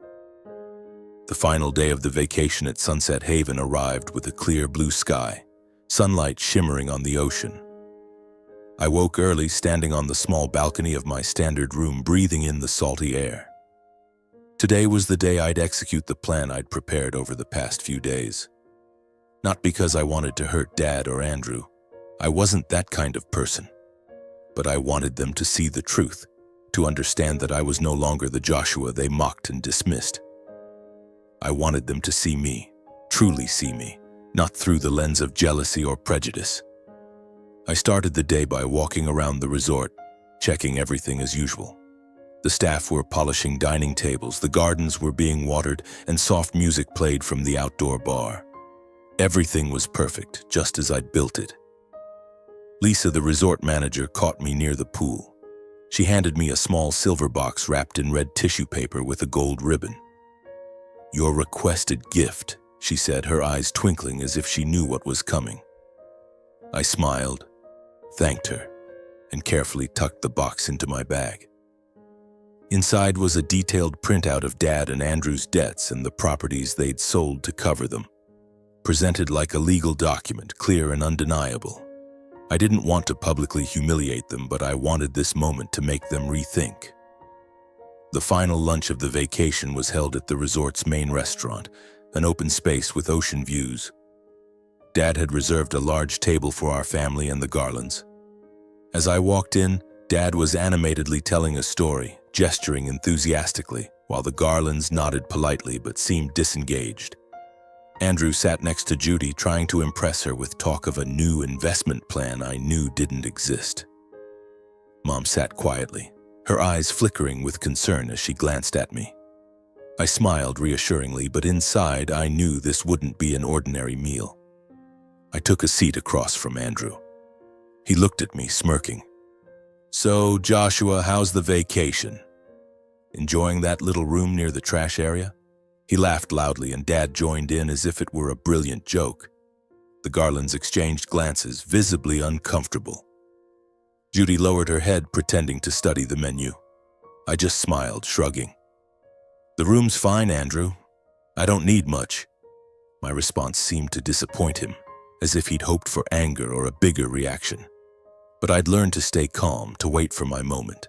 The final day of the vacation at Sunset Haven arrived with a clear blue sky, sunlight shimmering on the ocean. I woke early, standing on the small balcony of my standard room, breathing in the salty air. Today was the day I'd execute the plan I'd prepared over the past few days. Not because I wanted to hurt Dad or Andrew. I wasn't that kind of person. But I wanted them to see the truth, to understand that I was no longer the Joshua they mocked and dismissed. I wanted them to see me, truly see me, not through the lens of jealousy or prejudice. I started the day by walking around the resort, checking everything as usual. The staff were polishing dining tables, the gardens were being watered, and soft music played from the outdoor bar. Everything was perfect, just as I'd built it. Lisa, the resort manager, caught me near the pool. She handed me a small silver box wrapped in red tissue paper with a gold ribbon. "Your requested gift," she said, her eyes twinkling as if she knew what was coming. I smiled, thanked her, and carefully tucked the box into my bag. Inside was a detailed printout of Dad and Andrew's debts and the properties they'd sold to cover them, presented like a legal document, clear and undeniable. I didn't want to publicly humiliate them, but I wanted this moment to make them rethink. The final lunch of the vacation was held at the resort's main restaurant, an open space with ocean views. Dad had reserved a large table for our family and the Garlands. As I walked in, Dad was animatedly telling a story, gesturing enthusiastically, while the Garlands nodded politely but seemed disengaged. Andrew sat next to Judy, trying to impress her with talk of a new investment plan I knew didn't exist. Mom sat quietly, her eyes flickering with concern as she glanced at me. I smiled reassuringly, but inside I knew this wouldn't be an ordinary meal. I took a seat across from Andrew. He looked at me, smirking. "So, Joshua, how's the vacation? Enjoying that little room near the trash area?" He laughed loudly, and Dad joined in as if it were a brilliant joke. The Garlands exchanged glances, visibly uncomfortable. Judy lowered her head, pretending to study the menu. I just smiled, shrugging. "The room's fine, Andrew. I don't need much." My response seemed to disappoint him, as if he'd hoped for anger or a bigger reaction. But I'd learned to stay calm, to wait for my moment.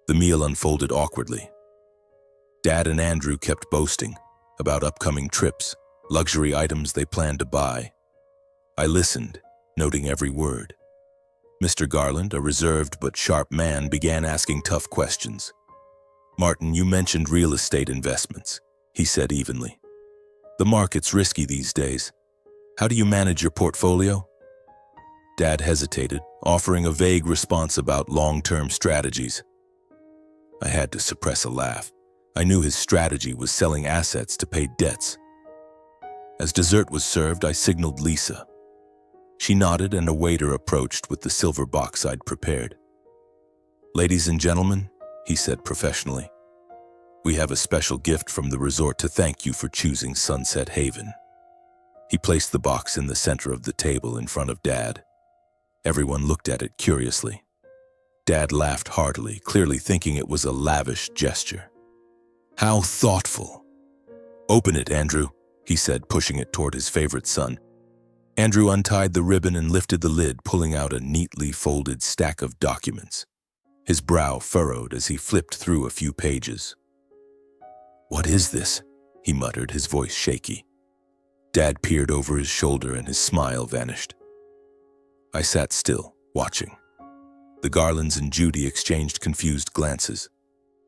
The meal unfolded awkwardly. Dad and Andrew kept boasting about upcoming trips, luxury items they planned to buy. I listened, noting every word. Mr. Garland, a reserved but sharp man, began asking tough questions. "Martin, you mentioned real estate investments," he said evenly. "The market's risky these days. How do you manage your portfolio?" Dad hesitated, offering a vague response about long-term strategies. I had to suppress a laugh. I knew his strategy was selling assets to pay debts. As dessert was served, I signaled Lisa. She nodded, and a waiter approached with the silver box I'd prepared. "Ladies and gentlemen," he said professionally, "we have a special gift from the resort to thank you for choosing Sunset Haven." He placed the box in the center of the table in front of Dad. Everyone looked at it curiously. Dad laughed heartily, clearly thinking it was a lavish gesture. "How thoughtful." "Open it, Andrew," he said, pushing it toward his favorite son. Andrew untied the ribbon and lifted the lid, pulling out a neatly folded stack of documents. His brow furrowed as he flipped through a few pages. "What is this?" he muttered, his voice shaky. Dad peered over his shoulder and his smile vanished. I sat still, watching. The Garlands and Judy exchanged confused glances.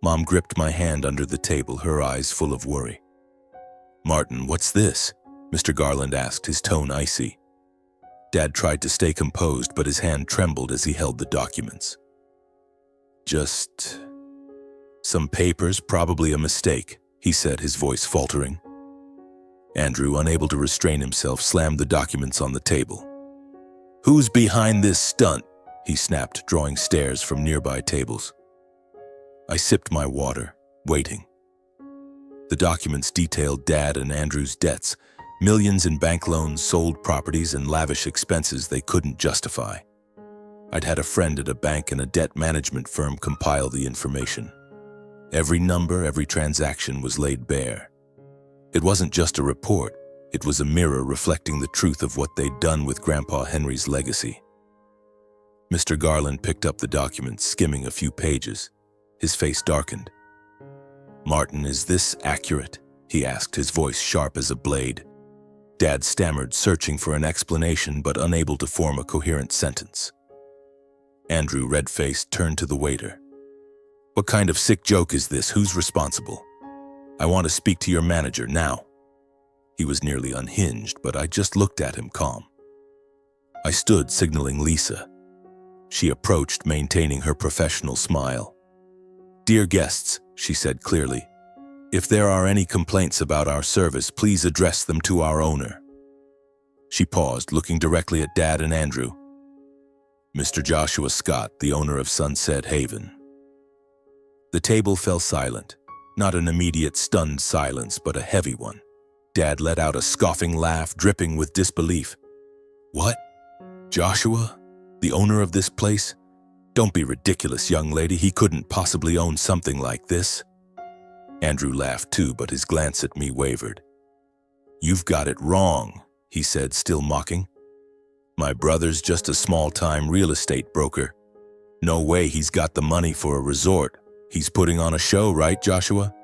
Mom gripped my hand under the table, her eyes full of worry. "Martin, what's this?" Mr. Garland asked, his tone icy. Dad tried to stay composed, but his hand trembled as he held the documents. "Just some papers, probably a mistake," he said, his voice faltering. Andrew, unable to restrain himself, slammed the documents on the table. "Who's behind this stunt?" he snapped, drawing stares from nearby tables. I sipped my water, waiting. The documents detailed Dad and Andrew's debts, millions in bank loans, sold properties, and lavish expenses they couldn't justify. I'd had a friend at a bank and a debt management firm compile the information. Every number, every transaction was laid bare. It wasn't just a report, it was a mirror reflecting the truth of what they'd done with Grandpa Henry's legacy. Mr. Garland picked up the document, skimming a few pages. His face darkened. "Martin, is this accurate?" he asked, his voice sharp as a blade. Dad stammered, searching for an explanation but unable to form a coherent sentence. Andrew, red-faced, turned to the waiter. "What kind of sick joke is this? Who's responsible? I want to speak to your manager now." He was nearly unhinged, but I just looked at him calm. I stood, signaling Lisa. She approached, maintaining her professional smile. "Dear guests," she said clearly, "if there are any complaints about our service, please address them to our owner." She paused, looking directly at Dad and Andrew. "Mr. Joshua Scott, the owner of Sunset Haven." The table fell silent, not an immediate stunned silence, but a heavy one. Dad let out a scoffing laugh, dripping with disbelief. "What? Joshua? The owner of this place? Don't be ridiculous, young lady. He couldn't possibly own something like this." Andrew laughed too, but his glance at me wavered. "You've got it wrong," he said, still mocking. "My brother's just a small-time real estate broker. No way he's got the money for a resort. He's putting on a show, right, Joshua?"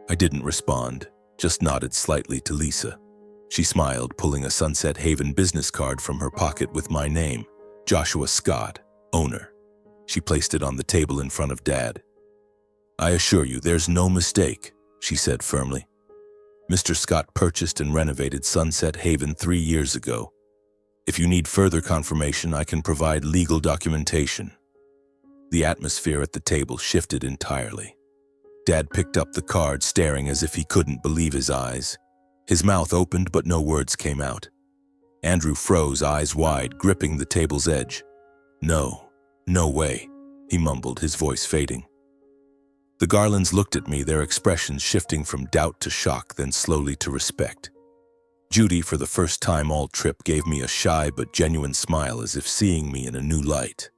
I didn't respond, just nodded slightly to Lisa. She smiled, pulling a Sunset Haven business card from her pocket with my name, Joshua Scott, owner. She placed it on the table in front of Dad. "I assure you, there's no mistake," she said firmly. "Mr. Scott purchased and renovated Sunset Haven 3 years ago. If you need further confirmation, I can provide legal documentation." The atmosphere at the table shifted entirely. Dad picked up the card, staring as if he couldn't believe his eyes. His mouth opened, but no words came out. Andrew froze, eyes wide, gripping the table's edge. No way," he mumbled, his voice fading. The Garlands looked at me, their expressions shifting from doubt to shock, then slowly to respect. Judy, for the first time all trip, gave me a shy but genuine smile, as if seeing me in a new light.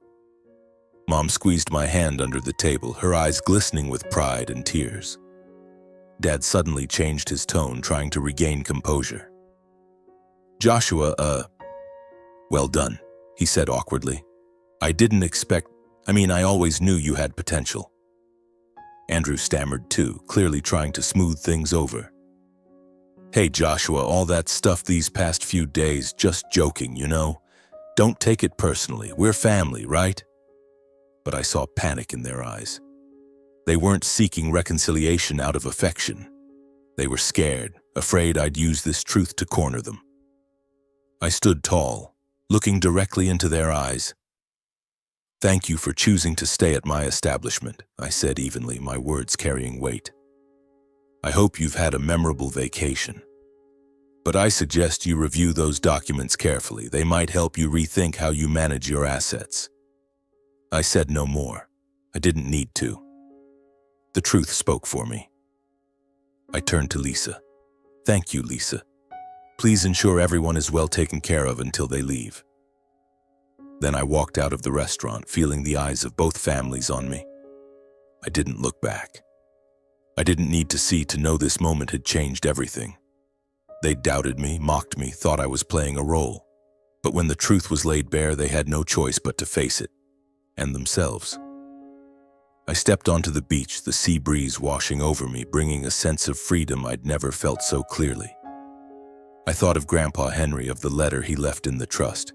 Mom squeezed my hand under the table, her eyes glistening with pride and tears. Dad suddenly changed his tone, trying to regain composure. "Joshua, well done," he said awkwardly. I always knew you had potential." Andrew stammered too, clearly trying to smooth things over. "Hey Joshua, all that stuff these past few days, just joking, you know? Don't take it personally, we're family, right?" But I saw panic in their eyes. They weren't seeking reconciliation out of affection. They were scared, afraid I'd use this truth to corner them. I stood tall, looking directly into their eyes. "Thank you for choosing to stay at my establishment," I said evenly, my words carrying weight. "I hope you've had a memorable vacation. But I suggest you review those documents carefully. They might help you rethink how you manage your assets." I said no more. I didn't need to. The truth spoke for me. I turned to Lisa. "Thank you, Lisa. Please ensure everyone is well taken care of until they leave." Then I walked out of the restaurant, feeling the eyes of both families on me. I didn't look back. I didn't need to see to know this moment had changed everything. They doubted me, mocked me, thought I was playing a role. But when the truth was laid bare, they had no choice but to face it, and themselves. I stepped onto the beach, the sea breeze washing over me, bringing a sense of freedom I'd never felt so clearly. I thought of Grandpa Henry, of the letter he left in the trust.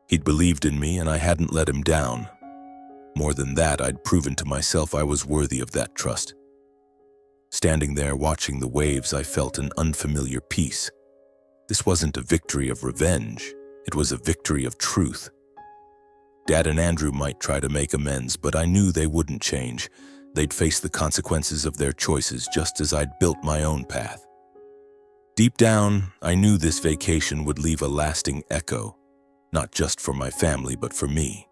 He'd believed in me, and I hadn't let him down. More than that, I'd proven to myself I was worthy of that trust. Standing there watching the waves, I felt an unfamiliar peace. This wasn't a victory of revenge. It was a victory of truth. Dad and Andrew might try to make amends, but I knew they wouldn't change. They'd face the consequences of their choices, just as I'd built my own path. Deep down, I knew this vacation would leave a lasting echo, not just for my family, but for me.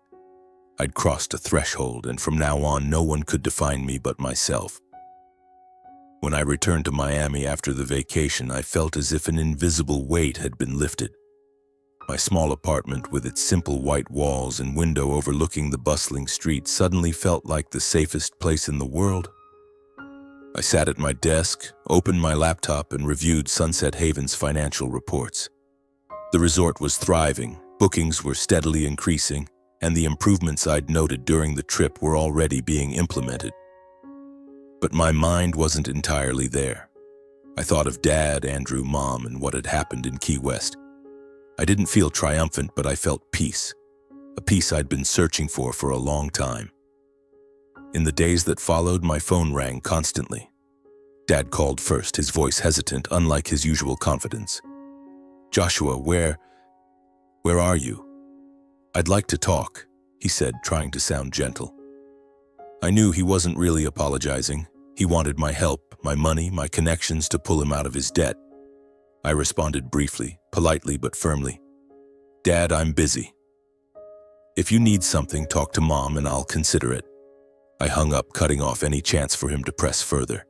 I'd crossed a threshold, and from now on, no one could define me but myself. When I returned to Miami after the vacation, I felt as if an invisible weight had been lifted. My small apartment, with its simple white walls and window overlooking the bustling street, suddenly felt like the safest place in the world. I sat at my desk, opened my laptop, and reviewed Sunset Haven's financial reports. The resort was thriving, bookings were steadily increasing, and the improvements I'd noted during the trip were already being implemented. But my mind wasn't entirely there. I thought of Dad, Andrew, Mom, and what had happened in Key West. I didn't feel triumphant, but I felt peace, a peace I'd been searching for a long time. In the days that followed, my phone rang constantly. Dad called first, his voice hesitant, unlike his usual confidence. "Joshua, where are you?" "I'd like to talk," he said, trying to sound gentle. I knew he wasn't really apologizing. He wanted my help, my money, my connections to pull him out of his debt. I responded briefly, politely but firmly. "Dad, I'm busy. If you need something, talk to Mom and I'll consider it." I hung up, cutting off any chance for him to press further.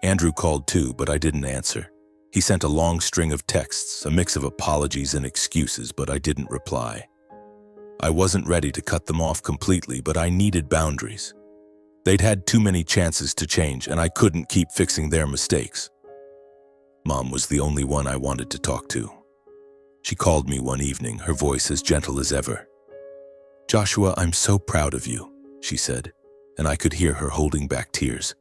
Andrew called too, but I didn't answer. He sent a long string of texts, a mix of apologies and excuses, but I didn't reply. I wasn't ready to cut them off completely, but I needed boundaries. They'd had too many chances to change, and I couldn't keep fixing their mistakes. Mom was the only one I wanted to talk to. She called me one evening, her voice as gentle as ever. "Joshua, I'm so proud of you," she said, and I could hear her holding back tears.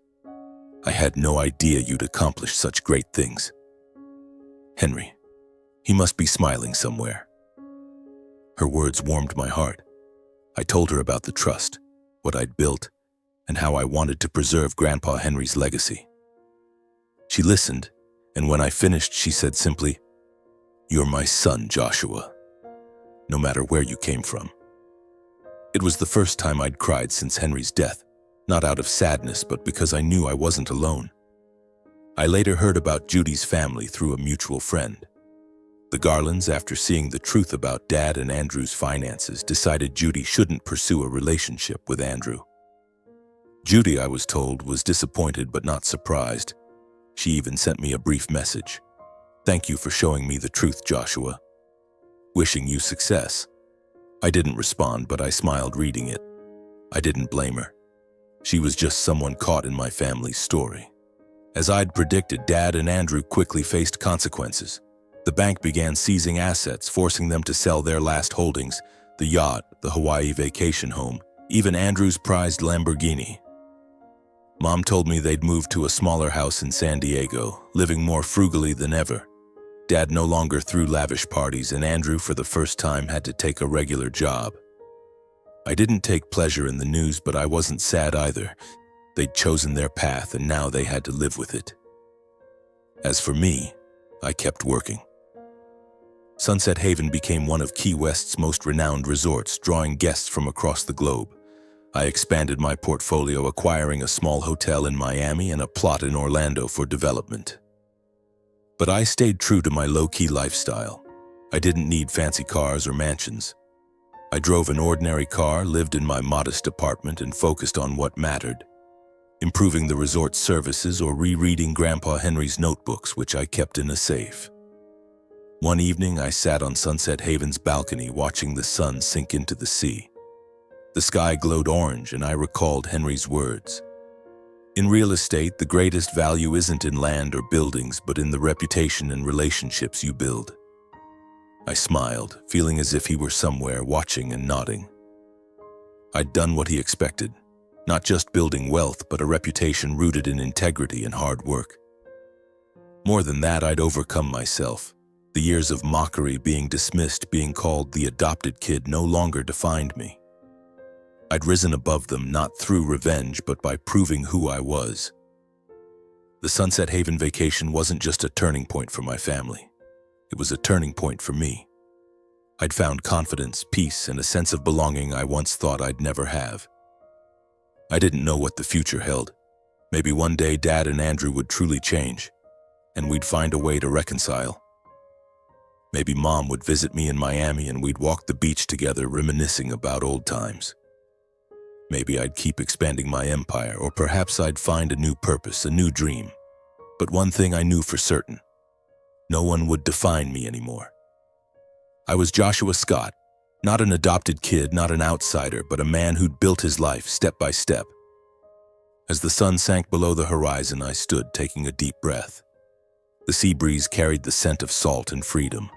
"I had no idea you'd accomplished such great things." Henry, he must be smiling somewhere. Her words warmed my heart. I told her about the trust, what I'd built, and how I wanted to preserve Grandpa Henry's legacy. She listened, and when I finished, she said simply, "You're my son, Joshua, no matter where you came from." It was the first time I'd cried since Henry's death, not out of sadness, but because I knew I wasn't alone. I later heard about Judy's family through a mutual friend. The Garlands, after seeing the truth about Dad and Andrew's finances, decided Judy shouldn't pursue a relationship with Andrew. Judy, I was told, was disappointed but not surprised. She even sent me a brief message. "Thank you for showing me the truth, Joshua. Wishing you success." I didn't respond, but I smiled reading it. I didn't blame her. She was just someone caught in my family's story. As I'd predicted, Dad and Andrew quickly faced consequences. The bank began seizing assets, forcing them to sell their last holdings, the yacht, the Hawaii vacation home, even Andrew's prized Lamborghini. Mom told me they'd moved to a smaller house in San Diego, living more frugally than ever. Dad no longer threw lavish parties, and Andrew, for the first time, had to take a regular job. I didn't take pleasure in the news, but I wasn't sad either. They'd chosen their path, and now they had to live with it. As for me, I kept working. Sunset Haven became one of Key West's most renowned resorts, drawing guests from across the globe. I expanded my portfolio, acquiring a small hotel in Miami and a plot in Orlando for development. But I stayed true to my low-key lifestyle. I didn't need fancy cars or mansions. I drove an ordinary car, lived in my modest apartment, and focused on what mattered: improving the resort's services or rereading Grandpa Henry's notebooks, which I kept in a safe. One evening, I sat on Sunset Haven's balcony watching the sun sink into the sea. The sky glowed orange, and I recalled Henry's words. "In real estate, the greatest value isn't in land or buildings, but in the reputation and relationships you build." I smiled, feeling as if he were somewhere, watching and nodding. I'd done what he expected, not just building wealth, but a reputation rooted in integrity and hard work. More than that, I'd overcome myself. The years of mockery, being dismissed, being called the adopted kid, no longer defined me. I'd risen above them, not through revenge, but by proving who I was. The Sunset Haven vacation wasn't just a turning point for my family. It was a turning point for me. I'd found confidence, peace, and a sense of belonging I once thought I'd never have. I didn't know what the future held. Maybe one day Dad and Andrew would truly change, and we'd find a way to reconcile. Maybe Mom would visit me in Miami and we'd walk the beach together, reminiscing about old times. Maybe I'd keep expanding my empire, or perhaps I'd find a new purpose, a new dream. But one thing I knew for certain: no one would define me anymore. I was Joshua Scott, not an adopted kid, not an outsider, but a man who'd built his life step by step. As the sun sank below the horizon, I stood, taking a deep breath. The sea breeze carried the scent of salt and freedom.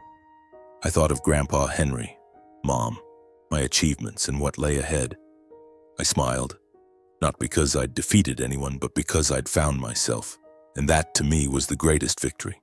I thought of Grandpa Henry, Mom, my achievements, and what lay ahead. I smiled, not because I'd defeated anyone, but because I'd found myself, and that to me was the greatest victory.